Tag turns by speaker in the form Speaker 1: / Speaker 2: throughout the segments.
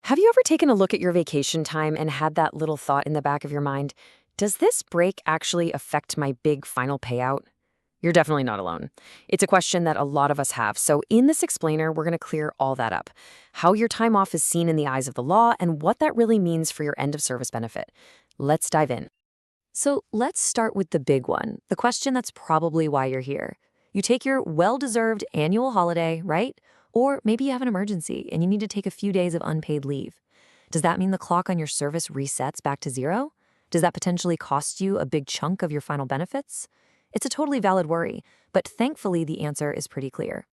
Speaker 1: Have you ever taken a look at your vacation time and had that little thought in the back of your mind? Does this break actually affect my big final payout? You're definitely not alone. It's a question that a lot of us have. So, in this explainer, we're going to clear all that up. How your time off is seen in the eyes of the law and what that really means for your end of service benefit. Let's dive in. So, let's start with the big one, the question that's probably why you're here. You take your well deserved annual holiday, right? Or maybe you have an emergency and you need to take a few days of unpaid leave. Does that mean the clock on your service resets back to zero? Does that potentially cost you a big chunk of your final benefits? It's a totally valid worry, but thankfully the answer is pretty clear.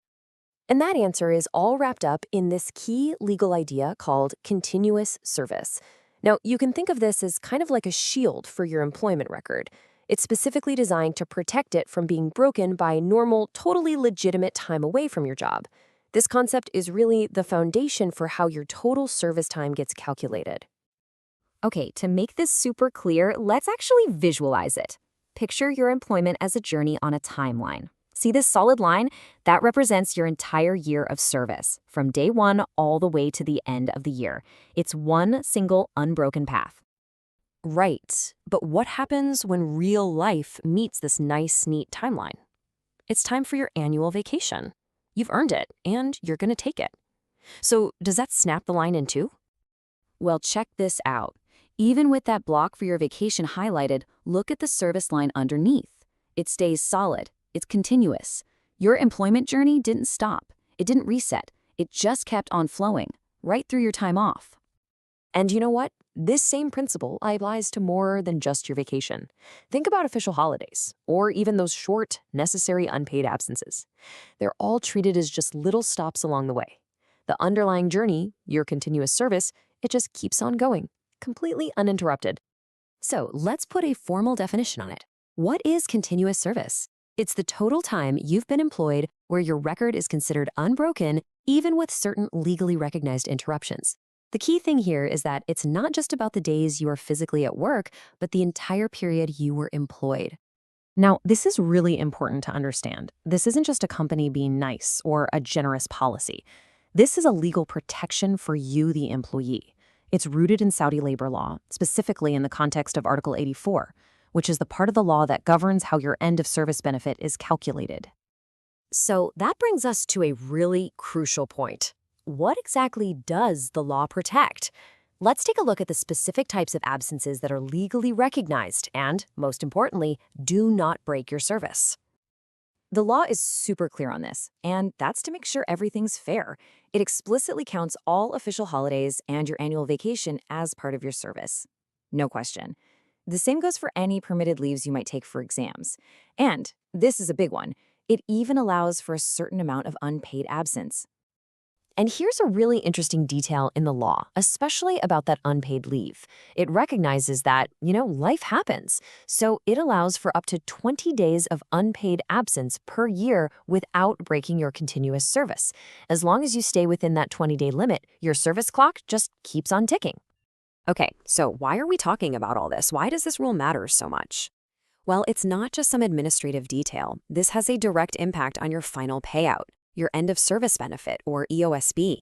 Speaker 1: And that answer is all wrapped up in this key legal idea called continuous service. Now, you can think of this as kind of like a shield for your employment record. It's specifically designed to protect it from being broken by normal, totally legitimate time away from your job. This concept is really the foundation for how your total service time gets calculated.
Speaker 2: Okay, to make this super clear, let's actually visualize it. Picture your employment as a journey on a timeline. See this solid line? That represents your entire year of service, from day one all the way to the end of the year. It's one single unbroken path.
Speaker 1: Right, but what happens when real life meets this nice, neat timeline? It's time for your annual vacation. You've earned it, and you're going to take it. So does that snap the line in two?
Speaker 2: Well, check this out. Even with that block for your vacation highlighted, look at the service line underneath. It stays solid. It's continuous. Your employment journey didn't stop. It didn't reset. It just kept on flowing, right through your time off.
Speaker 1: And you know what? This same principle applies to more than just your vacation. Think about official holidays, or even those short, necessary unpaid absences. They're all treated as just little stops along the way. The underlying journey, your continuous service, it just keeps on going, completely uninterrupted. So let's put a formal definition on it. What is continuous service? It's the total time you've been employed where your record is considered unbroken, even with certain legally recognized interruptions. The key thing here is that it's not just about the days you are physically at work, but the entire period you were employed. Now, this is really important to understand. This isn't just a company being nice or a generous policy. This is a legal protection for you, the employee. It's rooted in Saudi labor law, specifically in the context of Article 84, which is the part of the law that governs how your end of service benefit is calculated. So that brings us to a really crucial point. What exactly does the law protect? Let's take a look at the specific types of absences that are legally recognized and, most importantly, do not break your service. The law is super clear on this, and that's to make sure everything's fair. It explicitly counts all official holidays and your annual vacation as part of your service. No question. The same goes for any permitted leaves you might take for exams. And, this is a big one, it even allows for a certain amount of unpaid absence. And here's a really interesting detail in the law, especially about that unpaid leave. It recognizes that, life happens. So it allows for up to 20 days of unpaid absence per year without breaking your continuous service. As long as you stay within that 20-day limit, your service clock just keeps on ticking. Okay, so why are we talking about all this? Why does this rule matter so much? Well, it's not just some administrative detail. This has a direct impact on your final payout, your end of service benefit, or EOSB.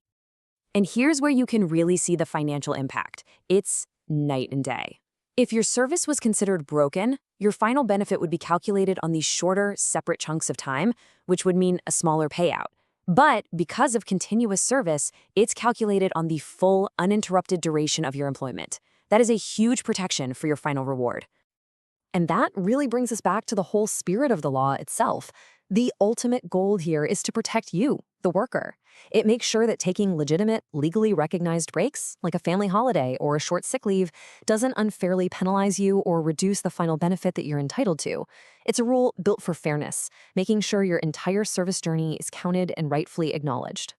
Speaker 1: And here's where you can really see the financial impact. It's night and day. If your service was considered broken, your final benefit would be calculated on these shorter, separate chunks of time, which would mean a smaller payout. But because of continuous service, it's calculated on the full, uninterrupted duration of your employment. That is a huge protection for your final reward. And that really brings us back to the whole spirit of the law itself. The ultimate goal here is to protect you, the worker. It makes sure that taking legitimate, legally recognized breaks, like a family holiday or a short sick leave, doesn't unfairly penalize you or reduce the final benefit that you're entitled to. It's a rule built for fairness, making sure your entire service journey is counted and rightfully acknowledged.